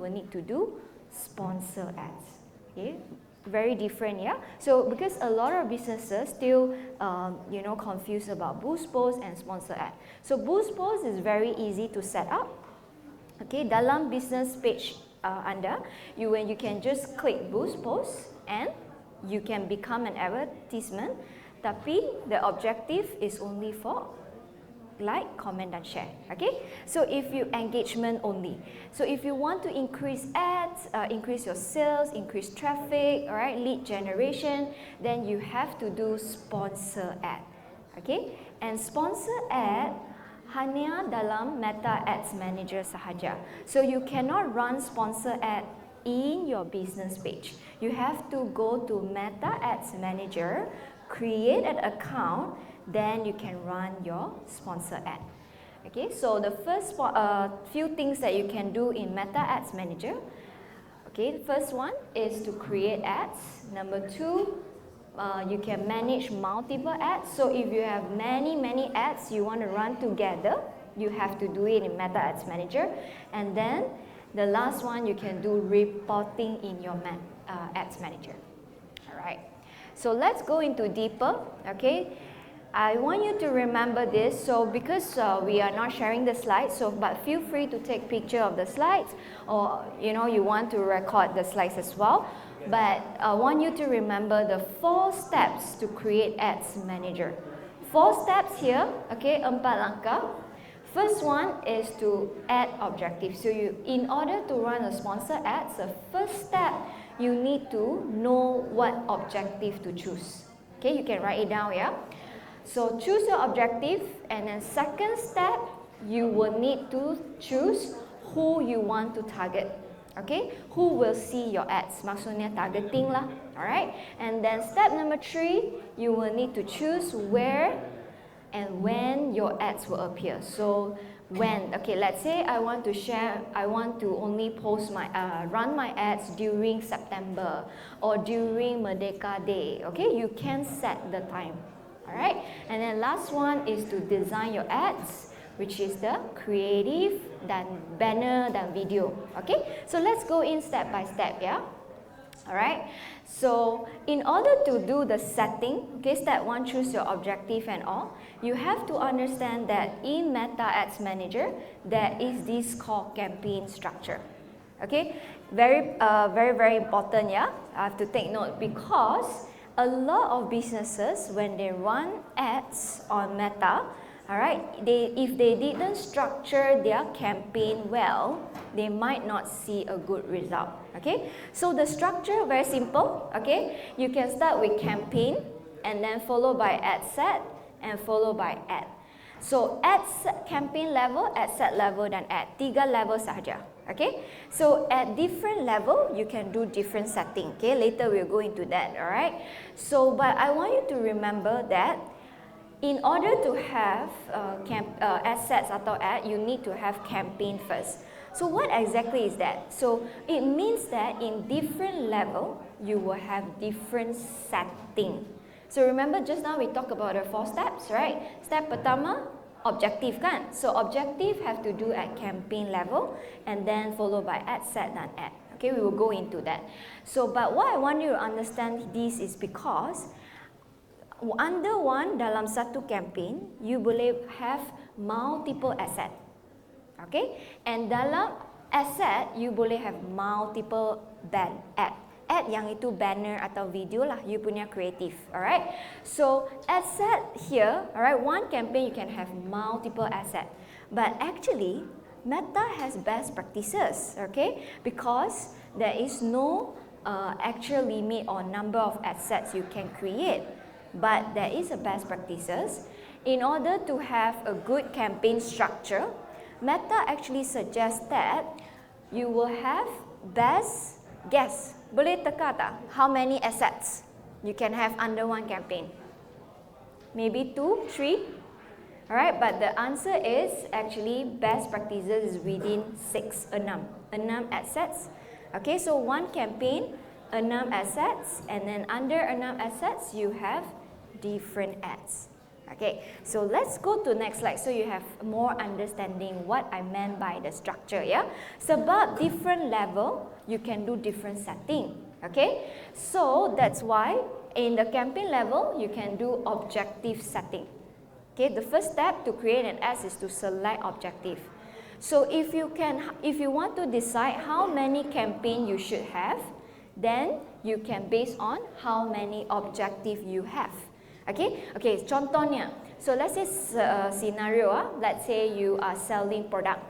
will need to do sponsor ads. Okay, very different, yeah. So because a lot of businesses still confused about boost post and sponsor ad. So boost post is very easy to set up. Okay, dalam business page anda, you can just click boost post and you can become an advertisement. Tapi the objective is only for like, comment dan share. Okay, so if you engagement only, so if you want to increase ads, increase your sales, increase traffic, alright, lead generation, then you have to do sponsor ad. Okay, and sponsor ad hanya dalam Meta Ads Manager sahaja. So you cannot run sponsor ad in your business page. You have to go to Meta Ads Manager, create an account, then you can run your sponsor ad. Okay, so the first few things that you can do in Meta Ads Manager. Okay, the first one is to create ads. Number 2, you can manage multiple ads. So if you have many ads you want to run together, you have to do it in Meta Ads Manager. And then the last one, you can do reporting in your Ads Manager. Alright, so let's go into deeper. Okay, I want you to remember this. So because we are not sharing the slides, but feel free to take picture of the slides, or you want to record the slides as well. But I want you to remember the 4 steps to create Ads Manager. 4 steps here. Okay, 4 langkah. First one is to add objective. So in order to run a sponsor ads, the first step, you need to know what objective to choose. Okay, you can write it down, yeah. So choose your objective, and then second step, you will need to choose who you want to target. Okay, who will see your ads? Maksudnya targeting lah. Alright, and then step number 3, you will need to choose where and when your ads will appear. So when, okay, let's say I want to only post run my ads during September or during Merdeka Day. Okay, you can set the time. Alright, and then last one is to design your ads, which is the creative dan banner dan video. Okay, so let's go in step by step, yeah. Alright, so in order to do the setting, okay, step 1, choose your objective and all, you have to understand that in Meta Ads Manager there is this called campaign structure. Okay, very important, yeah. I have to take note, because a lot of businesses, when they run ads on Meta, alright, if they didn't structure their campaign well, they might not see a good result. Okay, so the structure very simple. Okay, you can start with campaign, and then followed by ad set, and followed by ad. So ad set, campaign level, ad set level, dan ad. 3 level sahaja. Okay, so at different level you can do different setting. Okay, later we'll go into that. Alright, so but I want you to remember that in order to have ad sets atau ad, you need to have campaign first. So what exactly is that? So it means that in different level you will have different setting. So remember just now we talked about the 4 steps, right? Step pertama, objective kan? So objective have to do at campaign level, and then followed by ad set dan ad. Okay, we will go into that. So but what I want you to understand this is because under one dalam satu campaign, you boleh have multiple asset. Okay, and dalam asset you boleh have multiple ad. Ad yang itu banner atau video lah, you punya creative. Alright, so asset here, alright, one campaign you can have multiple asset, but actually Meta has best practices. Okay, because there is no actual limit or number of assets you can create, but there is a best practices. In order to have a good campaign structure, Meta actually suggests that you will have best guess. Boleh teka tak how many assets you can have under one campaign? Maybe 2, 3. Alright, but the answer is actually best practices is within 6, 6 assets. Okay, so one campaign, 6 assets, and then under 6 assets you have different ads. Okay, so let's go to next slide so you have more understanding what I meant by the structure, yeah. Sebab different level, you can do different setting, okay. So that's why in the campaign level, you can do objective setting. Okay, the first step to create an ad is to select objective. So if you want to decide how many campaign you should have, then you can base on how many objective you have. Okay, contohnya. So let's say scenario, let's say you are selling product.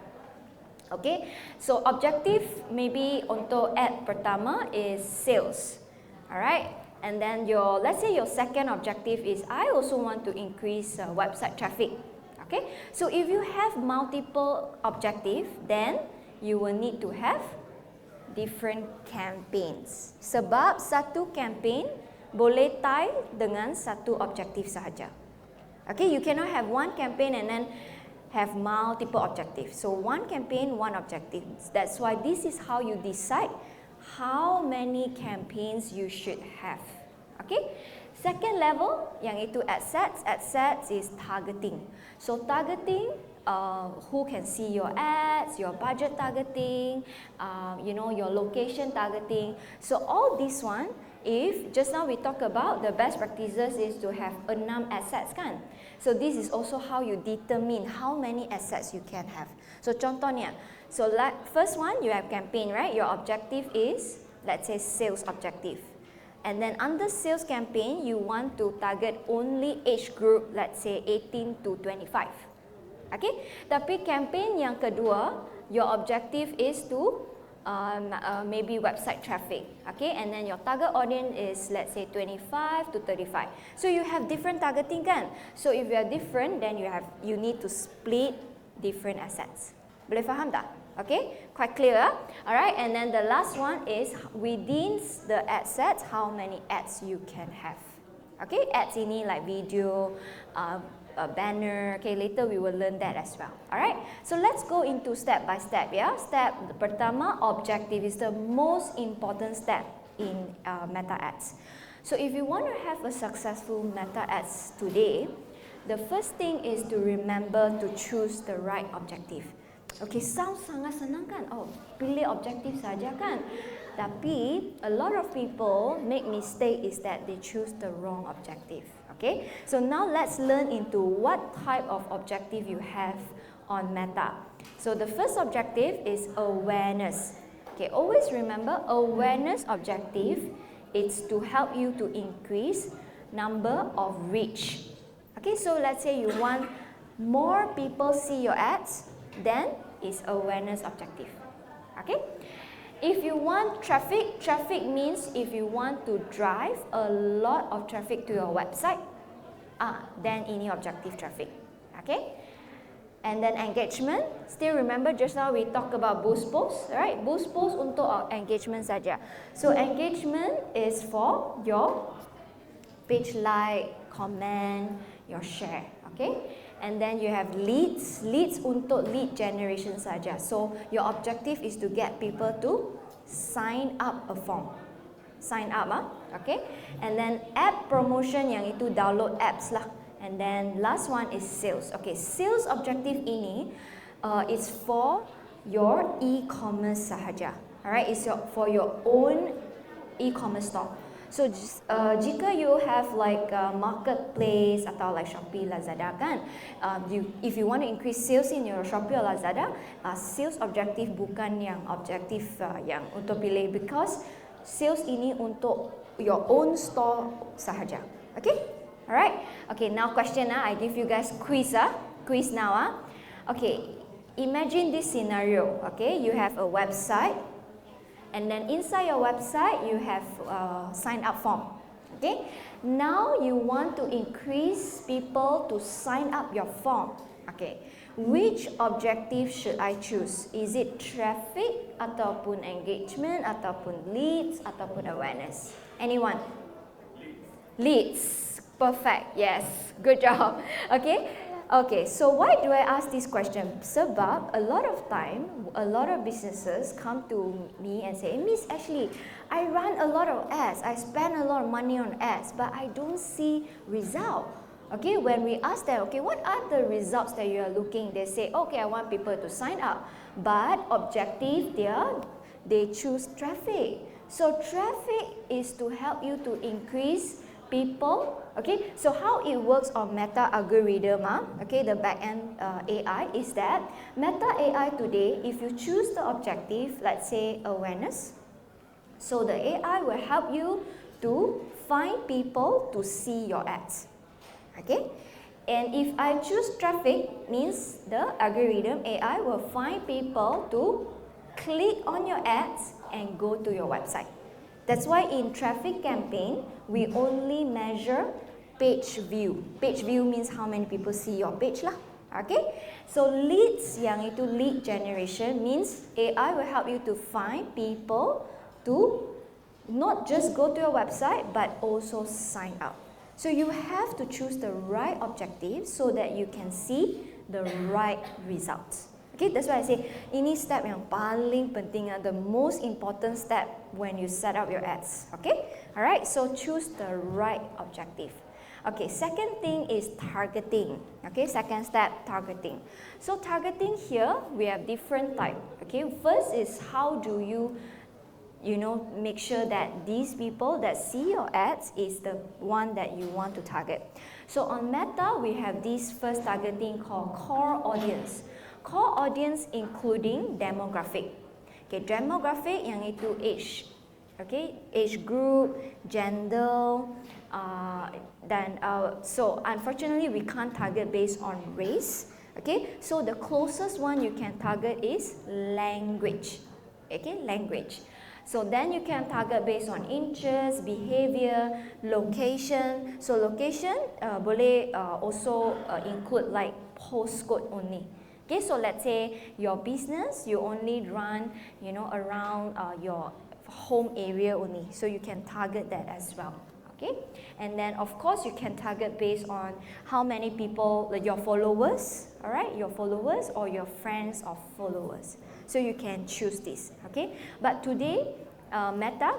Okay, so objective maybe untuk ad pertama is sales. Alright, and then let's say your second objective is I also want to increase website traffic. Okay, so if you have multiple objective, then you will need to have different campaigns. Sebab satu campaign boleh tie dengan satu objektif sahaja. Okay, you cannot have one campaign and then have multiple objectives. So one campaign, one objective. That's why this is how you decide how many campaigns you should have. Okay, second level yang itu ad sets. Ad sets is targeting. So targeting, who can see your ads, your budget targeting, your location targeting. So all this one, if just now we talk about the best practices is to have 6 assets kan. So this is also how you determine how many assets you can have. So contohnya, so first one you have campaign, right? Your objective is, let's say, sales objective. And then under sales campaign, you want to target only age group, let's say 18 to 25. Okay? Tapi campaign yang kedua, your objective is to maybe website traffic. Okay? And then your target audience is, let's say, 25 to 35. So you have different targeting kan? So if you are different, then you need to split different assets. Boleh faham tak? Okay, quite clear. Alright, and then the last one is within the ad sets, how many ads you can have. Okay, ads ini like video, a banner. Okay, later we will learn that as well. Alright, so let's go into step by step. Yeah, step pertama, objective is the most important step in meta ads. So if you want to have a successful meta ads today, the first thing is to remember to choose the right objective. Okay, sounds sangat senang kan? Oh, pilih objektif saja kan? Tapi a lot of people make mistake is that they choose the wrong objective. Okay, so now let's learn into what type of objective you have on Meta. So the first objective is awareness. Okay, always remember awareness objective is to help you to increase number of reach. Okay, so let's say you want more people see your ads, then is awareness objective. Okay, if you want traffic means if you want to drive a lot of traffic to your website, then ini objective traffic. Okay, and then engagement, still remember just now we talk about boost post, right? Boost post untuk engagement saja. So engagement is for your page like, comment, your share. Okay, and then you have leads untuk lead generation saja. So your objective is to get people to sign up a form. Sign up, okay? And then app promotion yang itu download apps lah. And then last one is sales. Okay, sales objective ini is for your e-commerce sahaja. Alright, it's for your own e-commerce store. So jika you have like a marketplace atau like Shopee, Lazada kan, if you want to increase sales in your Shopee or Lazada, sales objektif bukan yang objektif yang untuk pilih, because sales ini untuk your own store sahaja. Okay, alright. Okay, now question I give you guys quiz now. Okay, imagine this scenario. Okay, you have a website. And then inside your website, you have a sign up form. Okay, now you want to increase people to sign up your form. Okay, which objective should I choose? Is it traffic, ataupun engagement, ataupun leads, ataupun awareness? Anyone? Leads. Perfect. Yes. Good job. Okay, so why do I ask this question? Sebab a lot of time, a lot of businesses come to me and say, Miss Ashley, I run a lot of ads, I spend a lot of money on ads, but I don't see result. Okay, when we ask them, okay, what are the results that you are looking? They say, okay, I want people to sign up. But objective, they choose traffic. So traffic is to help you to increase people. Okay, so how it works on Meta algorithm, okay, the backend AI is that Meta AI today, if you choose the objective, let's say awareness, so the AI will help you to find people to see your ads. Okay, and if I choose traffic, means the algorithm AI will find people to click on your ads and go to your website. That's why in traffic campaign, we only measure page view. Page view means how many people see your page lah. Okay, so leads, yang itu lead generation, means AI will help you to find people to not just go to your website but also sign up. So you have to choose the right objective so that you can see the right results. Okay, that's why I say ini step yang paling penting, the most important step when you set up your ads. Okay, alright. So choose the right objective. Okay, second thing is targeting. Okay, second step, targeting. So targeting here we have different type. Okay, first is how do you make sure that these people that see your ads is the one that you want to target. So on Meta, we have this first targeting called core audience. Core audience including demographic. Okay, demographic yang itu age. Okay, age group, gender, so unfortunately we can't target based on race. Okay, so the closest one you can target is language. Okay, language. So then you can target based on interest, behavior, location. So location boleh also include like postcode only. Okay, so let's say your business, you only run, around your home area only. So you can target that as well. Okay, and then of course you can target based on how many people, like your followers, all right, your followers or your friends of followers. So you can choose this, okay? But today, Meta,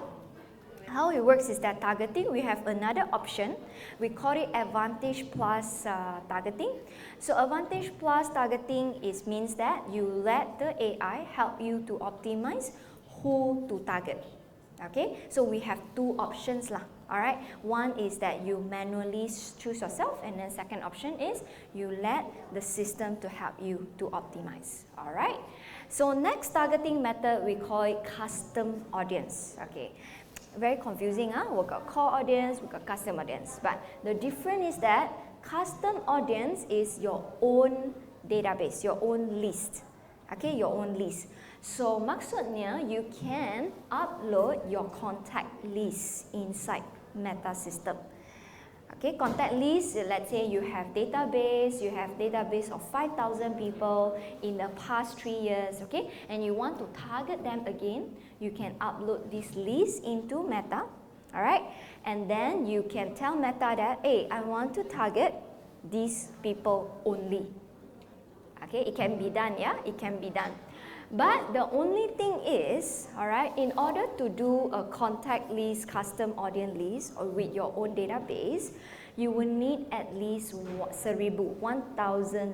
how it works is that targeting, we have another option. We call it Advantage Plus targeting. So Advantage Plus targeting means that you let the AI help you to optimize who to target. Okay, so we have two options lah. Alright, one is that you manually choose yourself, and then second option is you let the system to help you to optimize. Alright, so next targeting method we call it custom audience. Okay, very confusing, huh? We got core audience, we got custom audience, but the difference is that custom audience is your own database, your own list. Okay, your own list. So maksudnya you can upload your contact list inside Meta system. Okay, contact list, let's say you have database of 5,000 people in the past 3 years, okay, and you want to target them again, you can upload this list into Meta, alright, and then you can tell Meta that, hey, I want to target these people only. Okay, it can be done, yeah, it can be done. But the only thing is, alright, in order to do a contact list, custom audience list, or with your own database, you will need at least 1,000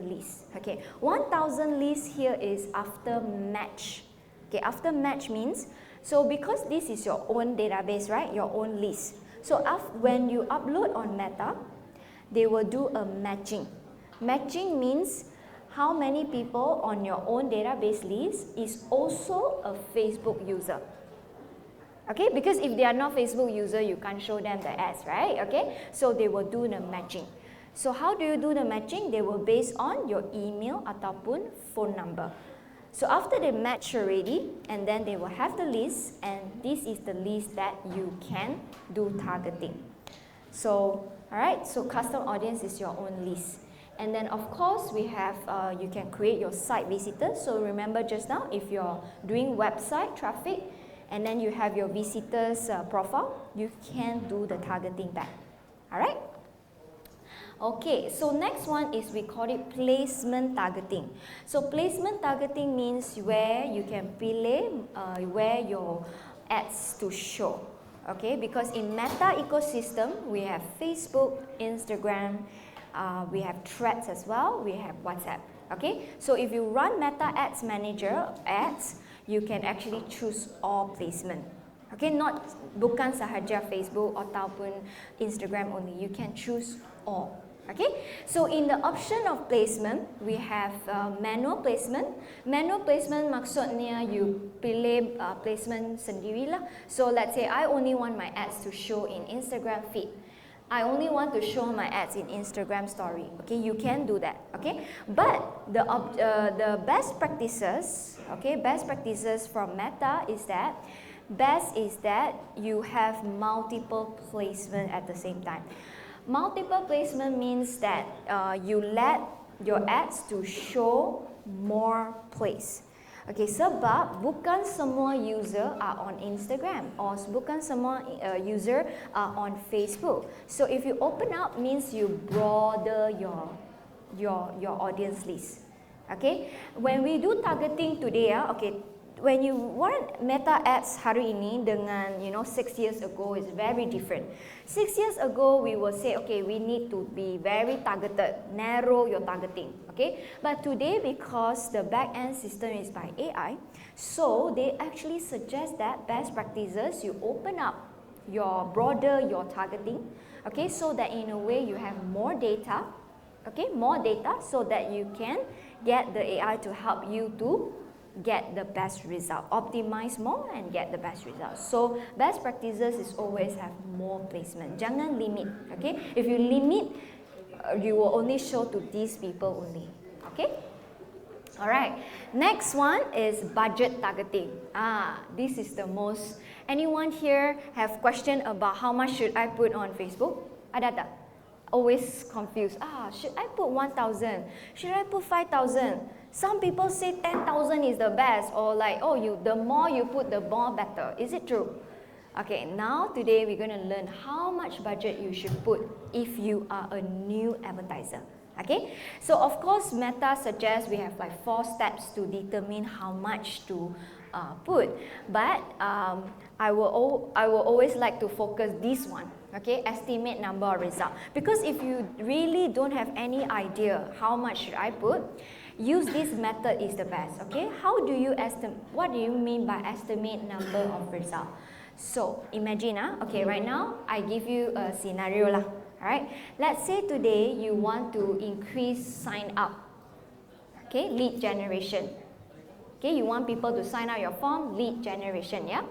lists. Okay, 1,000 lists here is after match. Okay, after match means, so because this is your own database, right, your own list. So when you upload on Meta, they will do a matching. Matching means how many people on your own database list is also a Facebook user. Okay, because if they are not Facebook user, you can't show them the ads, right? Okay, so they will do the matching. So how do you do the matching? They will base on your email ataupun phone number. So after they match already, and then they will have the list, and this is the list that you can do targeting. So, alright, so custom audience is your own list. And then of course we have, you can create your site visitors. So remember just now, if you're doing website traffic and then you have your visitors profile, you can do the targeting back. Alright? Okay, so next one is we call it placement targeting. So placement targeting means where you can pilih where your ads to show. Okay, because in Meta ecosystem, we have Facebook, Instagram, we have threads as well, we have WhatsApp. Okay, so if you run Meta Ads Manager ads, you can actually choose all placement. Okay, not bukan sahaja Facebook ataupun Instagram only, you can choose all. Okay, so in the option of placement, we have manual placement. Manual placement maksudnya you pilih placement sendirilah. So let's say I only want my ads to show in Instagram feed. I only want to show my ads in Instagram story. Okay, you can do that. Okay, but the best practices, okay, best practices from Meta is that you have multiple placement at the same time. Multiple placement means that you let your ads to show more place. Okay, sebab bukan semua user are on Instagram or bukan semua user are on Facebook. So if you open up means you broaden your audience list. Okay, when we do targeting today, okay, when you want Meta ads hari ini dengan 6 years ago is very different. 6 years ago we will say, okay, we need to be very targeted, narrow your targeting. Okay, but today because the back-end system is by AI, so they actually suggest that best practices you open up broader your targeting. Okay, so that in a way you have more data. Okay, more data so that you can get the AI to help you to get the best result, optimize more and get the best result. So best practices is always have more placement. Jangan limit. Okay, if you limit, you will only show to these people only. Okay. Alright. Next one is budget targeting. This is the most. Anyone here have question about how much should I put on Facebook? Ada tak? Always confused. Should I put 1,000? Should I put 5,000? Some people say 10,000 is the best, or like, the more you put, the more better. Is it true? Okay, now today we're going to learn how much budget you should put if you are a new advertiser. Okay, so of course Meta suggests we have like 4 steps to determine how much to put, but I will always like to focus this one. Okay, estimate number of result, because if you really don't have any idea how much should I put, use this method is the best. Okay, how do you estimate? What do you mean by estimate number of result? So imagine, okay, right now I give you a scenario lah. Alright, let's say today you want to increase sign up. Okay, lead generation. Okay, you want people to sign up your form, lead generation, yeah.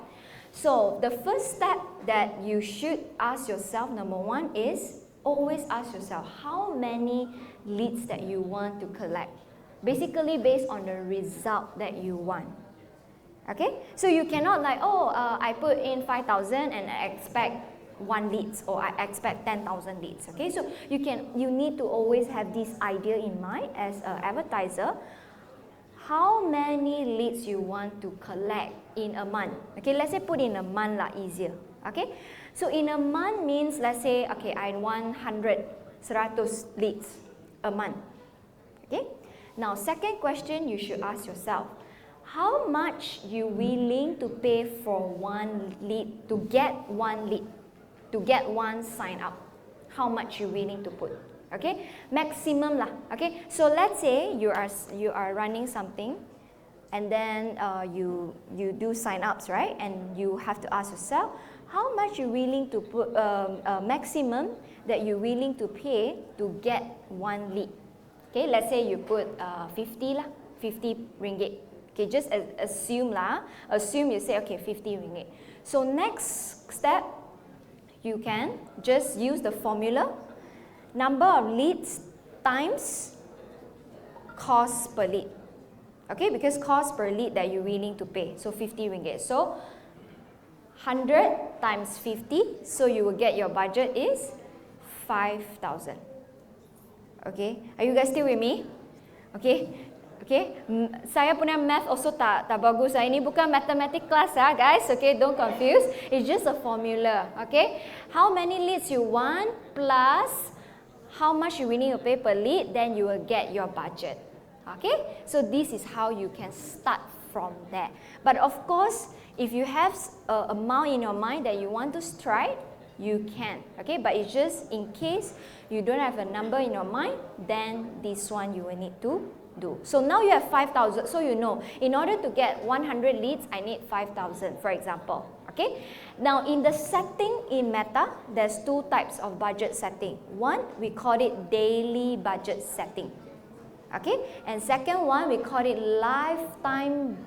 So the first step that you should ask yourself, number 1 is always ask yourself how many leads that you want to collect. Basically based on the result that you want. Okay, so you cannot like, I put in 5,000 and I expect 1 leads, or I expect 10,000 leads. Okay, so you need to always have this idea in mind as an advertiser. How many leads you want to collect in a month? Okay, let's say put in a month lah, easier. Okay, so in a month means, let's say, okay, I want 100 leads a month. Okay, now second question you should ask yourself, how much you willing to pay for 1 lead, to get 1 lead, to get 1 sign up? How much you willing to put? Okay, maximum lah. Okay, so let's say you are running something, and then you do sign ups, right? And you have to ask yourself, how much you willing to put, maximum that you willing to pay to get 1 lead? Okay, let's say you put 50 ringgit. Okay, just assume lah. Assume you say, okay, 50 ringgit. So next step, you can just use the formula, number of leads times cost per lead. Okay, because cost per lead that you're willing to pay, so 50 ringgit. So 100 times 50, so you will get your budget is 5,000. Okay, are you guys still with me? Okay, okay. Saya punya math also tak bagus. Ini bukan mathematics class, guys. Okay, don't confuse. It's just a formula. Okay, how many leads you want plus how much you willing to pay per lead, then you will get your budget. Okay, so this is how you can start from there. But of course, if you have an amount in your mind that you want to strike, you can. Okay, but it's just in case you don't have a number in your mind, then this one you will need to do. So now you have 5,000, so you know, in order to get 100 leads, I need 5,000, for example. Okay, now in the setting in Meta, there's two types of budget setting. One, we call it daily budget setting. Okay, and second one, we call it lifetime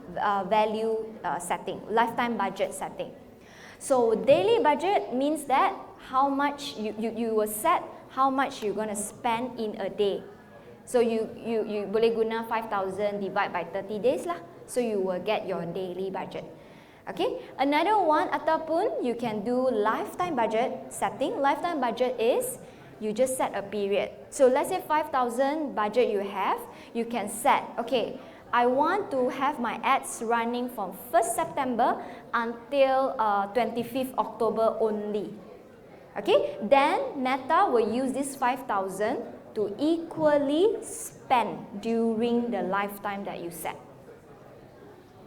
value setting, lifetime budget setting. So daily budget means that how much you will set how much you're going to spend in a day. So you boleh guna 5,000 divide by 30 days lah. So you will get your daily budget. Okay, another one ataupun you can do lifetime budget setting. Lifetime budget is you just set a period. So let's say 5,000 budget you have, you can set, okay, I want to have my ads running from 1st September until 25th October only. Okay, then Meta will use this 5,000 to equally spend during the lifetime that you set.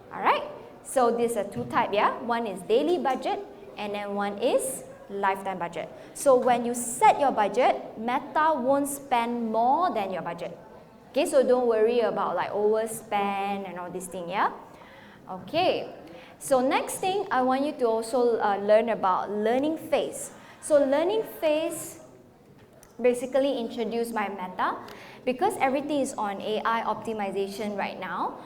Alright, so these are two types, yeah? One is daily budget and then one is lifetime budget. So when you set your budget, Meta won't spend more than your budget. Okay, so don't worry about like overspend and all this thing, yeah? Okay, so next thing I want you to also learn about learning phase. So learning phase basically introduced by Meta because everything is on AI optimization right now.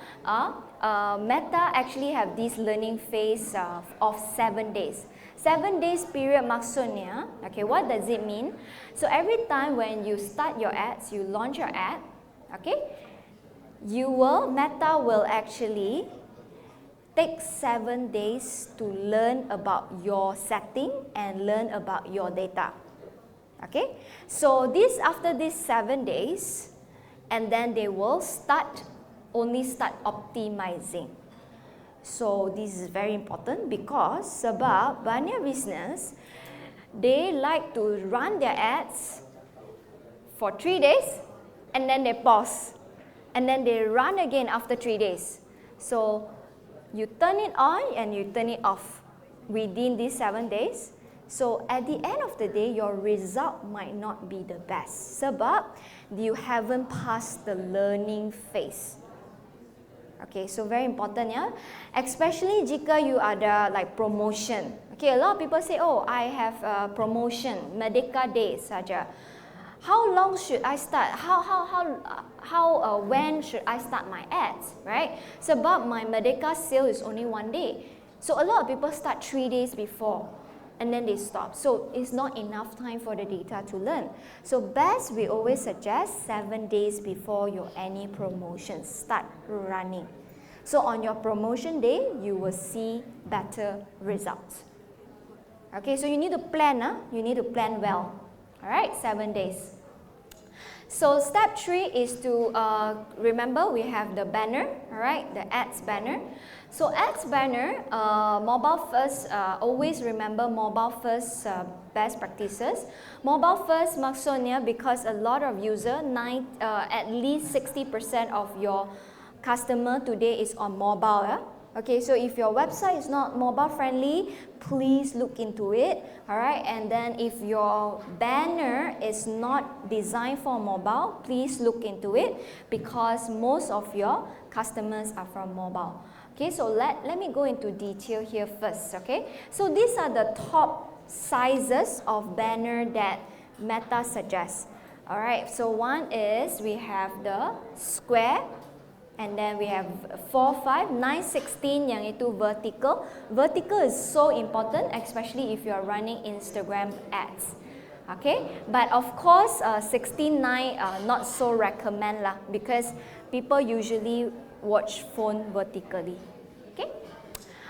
Meta actually have this learning phase of 7 days. 7 days period maksudnya, okay, what does it mean? So every time when you start your ads, you launch your ad, okay, Meta will actually take 7 days to learn about your setting and learn about your data. Okay, so after these 7 days, and then they will only start optimizing. So this is very important because sebab banyak business, they like to run their ads for 3 days and then they pause and then they run again after 3 days. So you turn it on and you turn it off within these 7 days. So at the end of the day, your result might not be the best sebab you haven't passed the learning phase. Okay, so very important, yeah. Especially jika you ada like promotion. Okay, a lot of people say, oh, I have a promotion, Merdeka Day saja. How long should I start? When should I start my ads, right? Sebab my Merdeka sale is only 1 day. So a lot of people start 3 days before and then they stop. So it's not enough time for the data to learn. So best we always suggest 7 days before your any promotion start running. So on your promotion day, you will see better results. Okay, so you need to plan, you need to plan well. Alright, 7 days. So step 3 is to remember we have the banner, alright, the ads banner. So ads banner, mobile first, always remember mobile first best practices. Mobile first maksudnya because a lot of users, at least 60% of your customer today is on mobile. Okay, so if your website is not mobile friendly, please look into it. Alright, and then if your banner is not designed for mobile, please look into it because most of your customers are from mobile. Okay, so let me go into detail here first. Okay, so these are the top sizes of banner that Meta suggests. Alright, so one is we have the square. And then we have 4, 5, 9, 16 yang itu vertical. Vertical is so important, especially if you are running Instagram ads. Okay, but of course 16, 9 not so recommend lah because people usually watch phone vertically. Okay,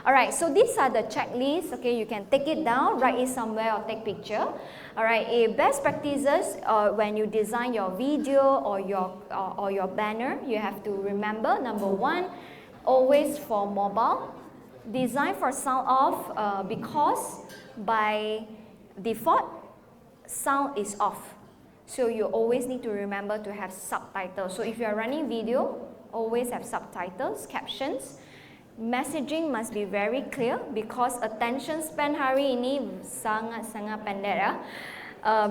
alright, so these are the checklists. Okay, you can take it down, write it somewhere or take picture. Alright, best practices when you design your video or your banner, you have to remember number 1, always for mobile, design for sound off because by default sound is off. So you always need to remember to have subtitles. So if you are running video, always have subtitles, captions. Messaging must be very clear because attention span hari ini sangat-sangat pendek ya.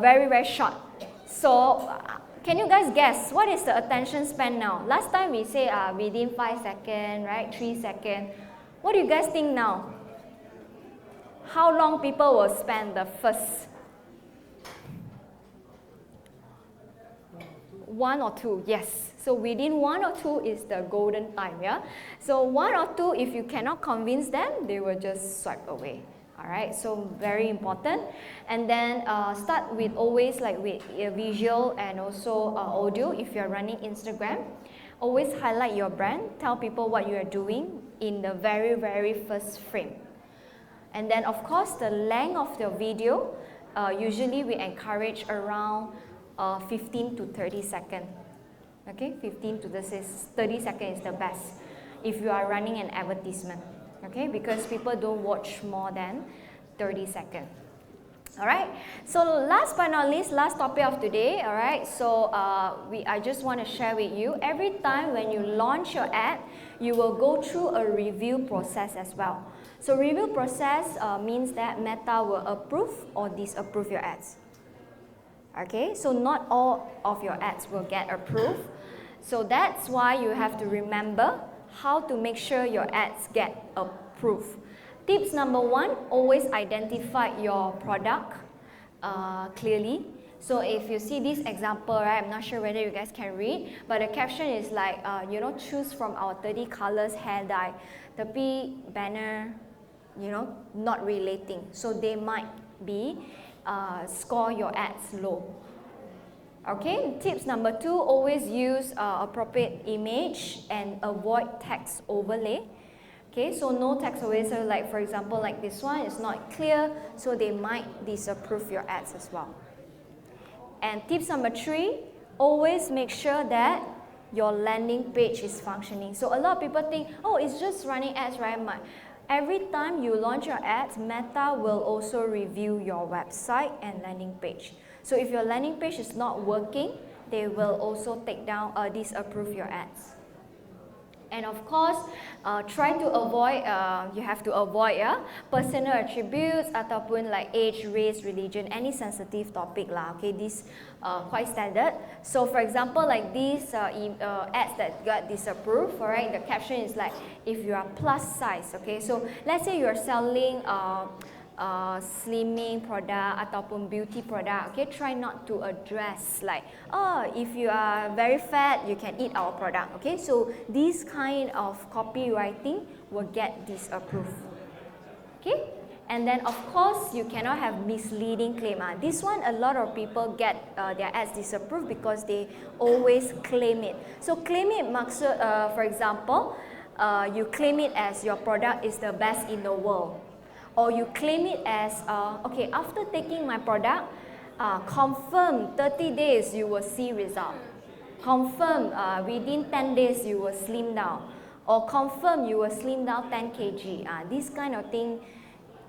Very short. So can you guys guess what is the attention span now? Last time we say within 5 seconds, right? 3 seconds. What do you guys think now? How long people will spend the first? 1 or 2, yes. So within 1 or 2 is the golden time, yeah? So 1 or 2, if you cannot convince them, they will just swipe away. Alright, so very important. And then start with always like with visual and also audio if you're running Instagram. Always highlight your brand, tell people what you are doing in the very first frame. And then of course the length of the video, usually we encourage around 15 to 30 seconds. Okay, 15 to 30 seconds is the best if you are running an advertisement. Okay, because people don't watch more than 30 seconds. Alright, so last but not least, last topic of today. Alright, so I just want to share with you, every time when you launch your ad, you will go through a review process as well. So review process means that Meta will approve or disapprove your ads. Okay, so not all of your ads will get approved. So that's why you have to remember how to make sure your ads get approved. Tips number 1, always identify your product clearly. So if you see this example, right, I'm not sure whether you guys can read, but the caption is like, choose from our 30 colors hair dye. Tapi banner, not relating. So they might be score your ads low. Okay, tips number 2, always use appropriate image and avoid text overlay. Okay, so no text overlay, so like for example like this one is not clear, so they might disapprove your ads as well. And tips number 3, always make sure that your landing page is functioning. So a lot of people think, oh, it's just running ads, right? Every time you launch your ads, Meta will also review your website and landing page. So if your landing page is not working, they will also take down or disapprove your ads. And of course, try to avoid, you have to avoid personal attributes ataupun like age, race, religion, any sensitive topic lah. Okay, this quite standard. So for example, like these ads that got disapproved, alright, the caption is like, if you are plus size, okay. So let's say you are selling slimming product ataupun beauty product, okay, try not to address like, oh, if you are very fat, you can eat our product, okay. So this kind of copywriting will get disapproved, okay. And then of course you cannot have misleading claim. This one a lot of people get their ads disapproved because they always claim it. So claim it maksud, for example, you claim it as your product is the best in the world. Or you claim it as, okay, after taking my product, confirm 30 days you will see result. Confirm within 10 days you will slim down. Or confirm you will slim down 10 kg. This kind of thing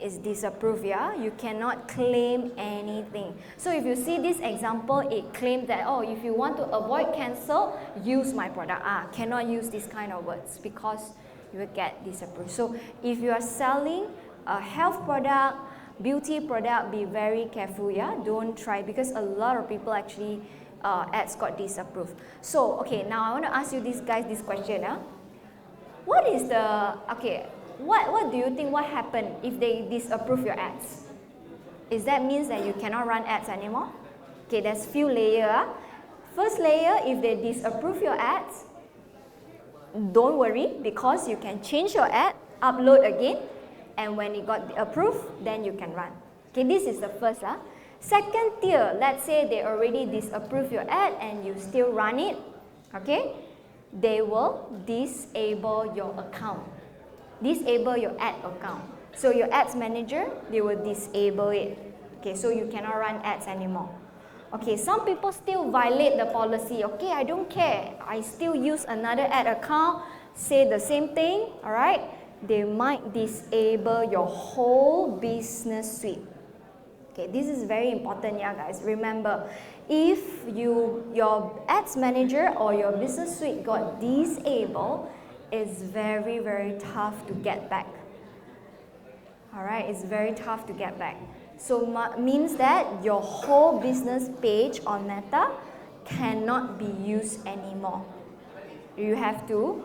is disapproved, yeah? You cannot claim anything. So if you see this example, it claims that, oh, if you want to avoid cancel, use my product. Cannot use this kind of words because you will get disapproved. So if you are selling a health product, beauty product, be very careful, yeah? Don't try because a lot of people actually ads got disapproved. So, okay, now I want to ask you this question. What is the, okay, what do you think what happened if they disapprove your ads? Is that means that you cannot run ads anymore? Okay, there's few layers. First layer, if they disapprove your ads, don't worry because you can change your ad, upload again, and when it got approved, then you can run. Okay, this is the first. Second tier, let's say they already disapprove your ad and you still run it. Okay, they will disable your account. Disable your ad account. So your ads manager, they will disable it. Okay, so you cannot run ads anymore. Okay, some people still violate the policy. Okay, I don't care. I still use another ad account, say the same thing, alright? They might disable your whole business suite. Okay, this is very important, yeah, guys. Remember, if your ads manager or your business suite got disabled, is very, very tough to get back. All right, it's very tough to get back. So means that your whole business page on Meta cannot be used anymore. You have to,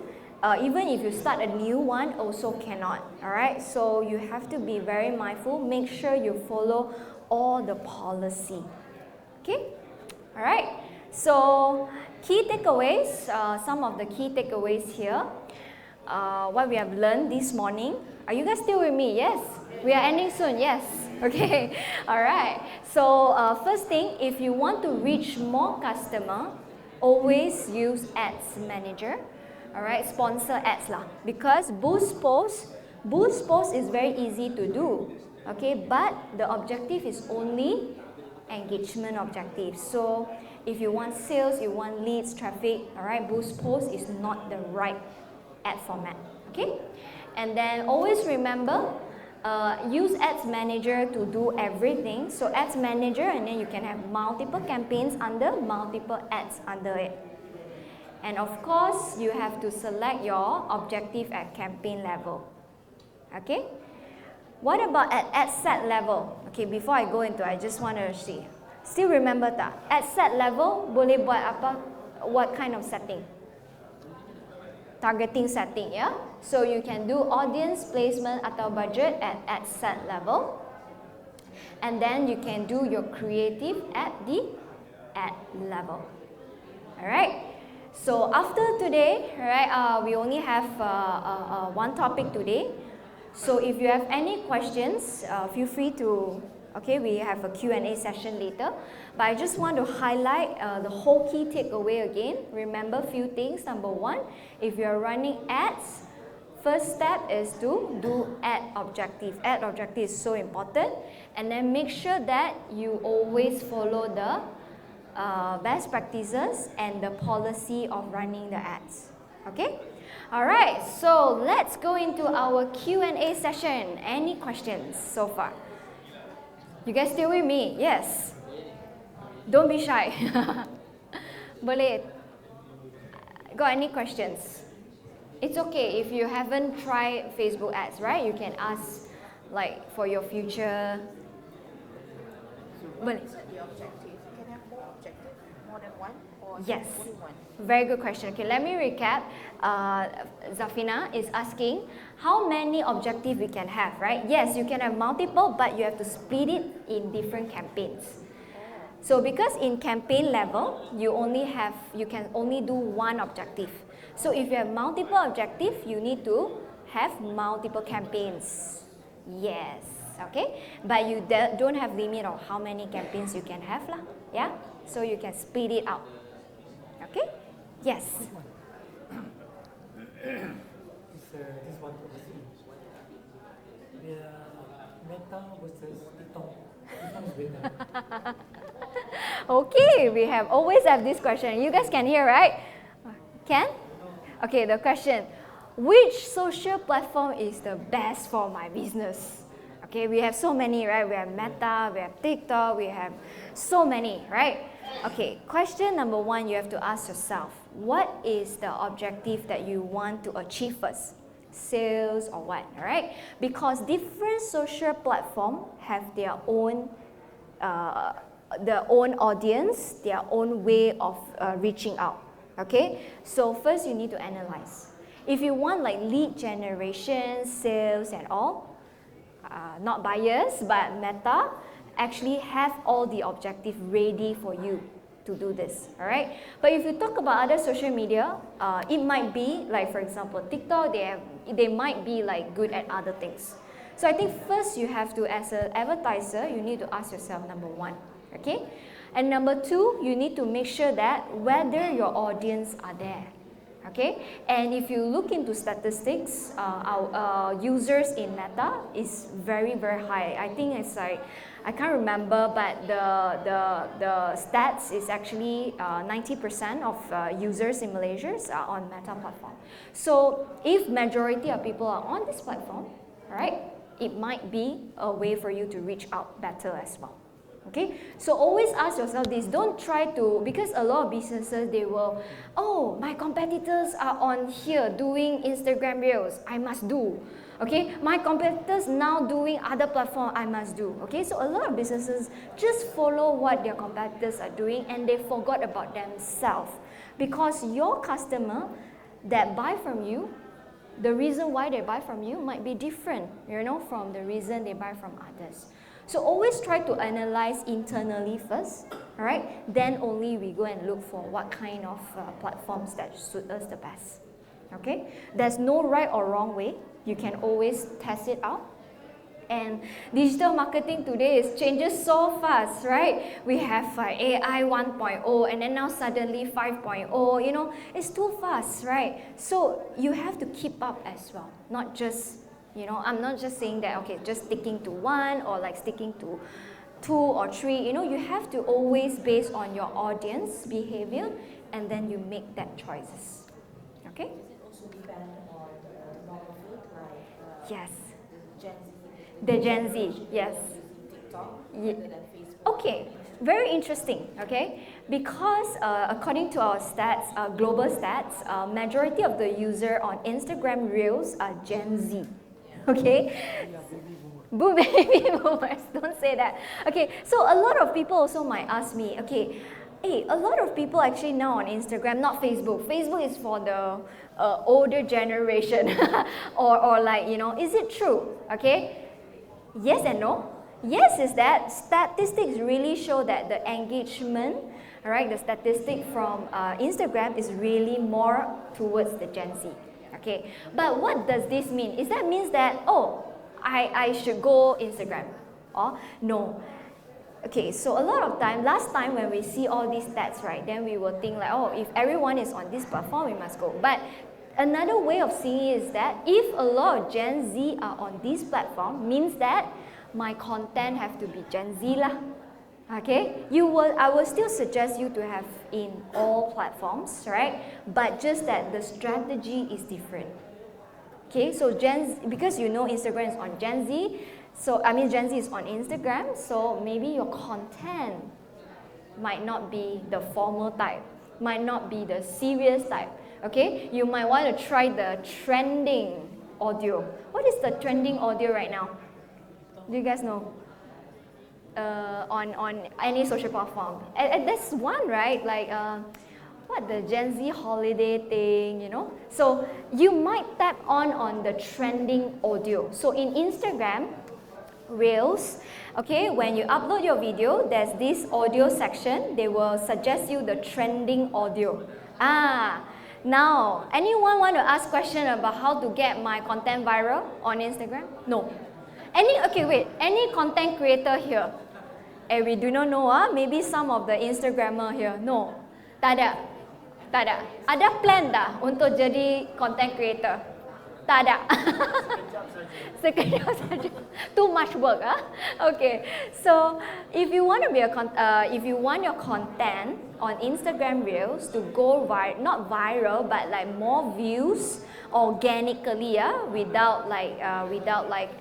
even if you start a new one, also cannot. All right, so you have to be very mindful. Make sure you follow all the policy. Okay, all right. So key takeaways, some of the key takeaways here. What we have learned this morning. Are you guys still with me? Yes. We are ending soon. Yes. Okay. All right. So first thing, if you want to reach more customer, always use Ads Manager. All right. Sponsor ads lah. Because boost post is very easy to do. Okay. But the objective is only engagement objective. So if you want sales, you want leads, traffic, all right, boost post is not the right ad format. Okay. And then always remember, use Ads Manager to do everything. So Ads Manager, and then you can have multiple campaigns under, multiple ads under it. And of course, you have to select your objective at campaign level. Okay? What about at ad set level? Okay, before I go into it, I just want to see. Still remember tak? At set level, boleh buat apa? What kind of setting? Targeting setting, yeah? So you can do audience placement atau budget at ad set level. And then you can do your creative at the ad level. Alright? So after today, right, we only have one topic today. So if you have any questions, feel free to, okay, we have a Q&A session later. But I just want to highlight the whole key takeaway again. Remember a few things. Number one, if you're running ads, first step is to do ad objective. Ad objective is so important. And then make sure that you always follow the best practices and the policy of running the ads. Okay? Alright, so let's go into our Q&A session. Any questions so far? You guys still with me? Yes. Don't be shy. Boleh. Got any questions? It's okay if you haven't tried Facebook ads, right? You can ask like for your future. Boleh. The objective. You can have more objective, more than one, or Yes. only one. Very good question. Okay, let me recap. Zafina is asking how many objectives we can have, right? Yes, you can have multiple, but you have to split it in different campaigns. So because in campaign level, you can only do one objective. So if you have multiple objectives, you need to have multiple campaigns. Yes, okay? But you don't have limit on how many campaigns you can have lah. Yeah? So you can split it out. Okay? Yes. This one overseas. The Meta versus TikTok. Which one is better? Okay, we always have this question. You guys can hear, right? Can? Okay, the question. Which social platform is the best for my business? Okay, we have so many, right? We have Meta, we have TikTok, we have so many, right? Okay, question number one, you have to ask yourself, what is the objective that you want to achieve first? Sales or what, all right? Because different social platforms have their own audience, their own way of reaching out, okay? So first you need to analyze. If you want like lead generation, sales and all, not biased, but Meta actually have all the objective ready for you to do this, all right? But if you talk about other social media, it might be like, for example, TikTok, they might be like good at other things. So I think first you have to, as an advertiser, you need to ask yourself, number one, okay? And number two, you need to make sure that whether your audience are there. Okay, and if you look into statistics, our users in Meta is very, very high. I think it's like, I can't remember, but the stats is actually 90% of users in Malaysia are on Meta platform. So if majority of people are on this platform, right, it might be a way for you to reach out better as well. Okay, so always ask yourself this. Don't try to, because a lot of businesses, they will, oh, my competitors are on here doing Instagram Reels, I must do. Okay, my competitors now doing other platform, I must do. Okay, so a lot of businesses just follow what their competitors are doing and they forgot about themselves. Because your customer that buy from you, the reason why they buy from you might be different, from the reason they buy from others. So always try to analyze internally first, all right? Then only we go and look for what kind of platforms that suit us the best, okay? There's no right or wrong way. You can always test it out. And digital marketing today changes so fast, right? We have AI 1.0 and then now suddenly 5.0, it's too fast, right? So you have to keep up as well, not just, I'm not just saying that, okay, just sticking to one or like sticking to 2 or 3, you have to always base on your audience behavior and then you make that choices, okay? Does it also depend on the demographic, like Yes. the Gen Z? The Gen Z, yes. Using TikTok Ye- rather than Facebook. Okay, very interesting, okay? Because according to our stats, global stats, majority of the user on Instagram Reels are Gen Z, okay? Baby boomers, don't say that. Okay, so a lot of people also might ask me, okay, hey, a lot of people actually now on Instagram, not Facebook. Facebook is for the older generation, or like, is it true, okay? Yes and no. Yes is that statistics really show that the engagement, all right, the statistic from Instagram is really more towards the Gen Z. Okay, but what does this mean? Is that means that, oh, I should go Instagram? Or no. Okay, so a lot of time, last time when we see all these stats, right, then we will think like, oh, if everyone is on this platform, we must go. But another way of seeing it is that if a lot of Gen Z are on this platform, means that my content have to be Gen Z lah. Okay, I will still suggest you to have in all platforms, right? But just that the strategy is different. Okay, so because Instagram is on Gen Z, so Gen Z is on Instagram, so maybe your content might not be the formal type, might not be the serious type. Okay, you might want to try the trending audio. What is the trending audio right now? Do you guys know? On any social platform. And that's one, right? Like, what, the Gen Z holiday thing, So you might tap on the trending audio. So in Instagram Reels, okay, when you upload your video, there's this audio section. They will suggest you the trending audio. Now, anyone want to ask question about how to get my content viral on Instagram? No. Any content creator here? We do not know, maybe some of the Instagrammer here. No. Tak ada. Ada plan dah untuk jadi content creator? Tak ada. Sekejap saja. Too much work, Okay. So if you want your content on Instagram Reels to go not viral, but like more views organically, without like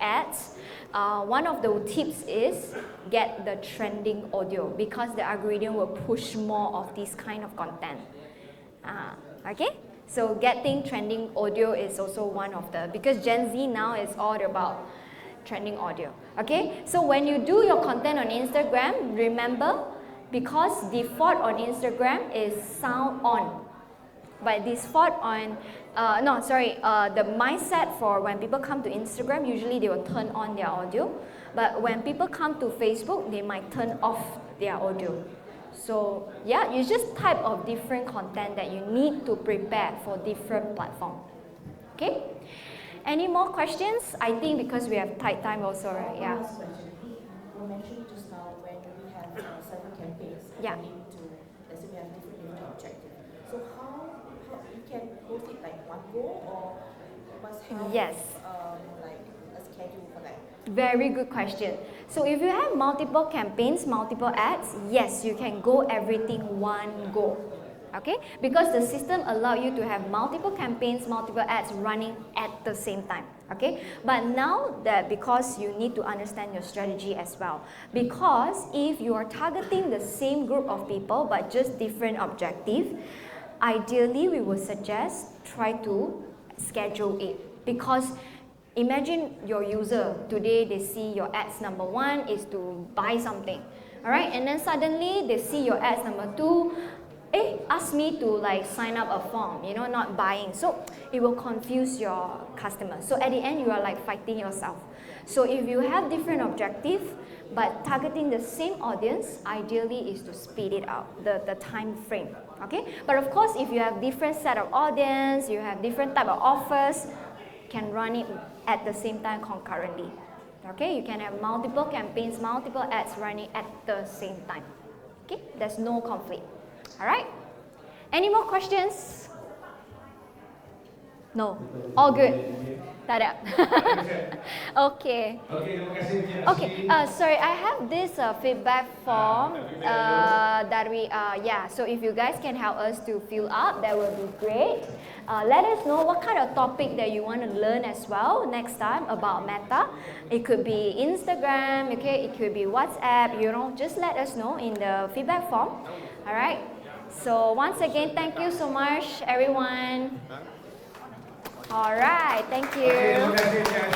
ads. One of the tips is get the trending audio because the algorithm will push more of this kind of content. Okay, so getting trending audio is also one of because Gen Z now is all about trending audio. Okay, so when you do your content on Instagram, remember, because default on Instagram is sound on. By default on, the mindset for when people come to Instagram, usually they will turn on their audio. But when people come to Facebook, they might turn off their audio. So yeah, you just type of different content that you need to prepare for different platform. Okay? Any more questions? I think because we have tight time also, right? Yeah. Last question. You mentioned just now when we have 7 campaigns, Yeah. we need to, let's say we have different objectives. So how we can both it like one go, or you must have Yes. like a schedule for that? Very good question. So if you have multiple campaigns, multiple ads, yes, you can go everything one go. Okay, because the system allow you to have multiple campaigns, multiple ads running at the same time. Okay, but now that because you need to understand your strategy as well, because if you are targeting the same group of people but just different objective, ideally we would suggest try to schedule it, because imagine your user today, they see your ads number 1 is to buy something, all right, and then suddenly they see your ads number 2, ask me to like sign up a form, you know, not buying. So it will confuse your customers. So at the end, you are like fighting yourself. So if you have different objective, but targeting the same audience, ideally is to speed it out, the time frame, okay? But of course, if you have different set of audience, you have different type of offers, can run it at the same time concurrently, okay? You can have multiple campaigns, multiple ads running at the same time, okay? There's no conflict. All right. Any more questions? No. All good. Tak ada. Okay. Okay. Sorry, I have this feedback form that we so if you guys can help us to fill up, that would be great. Let us know what kind of topic that you want to learn as well next time about Meta. It could be Instagram, okay? It could be WhatsApp. You know, just let us know in the feedback form. All right. So once again, thank you so much, everyone. All right, thank you.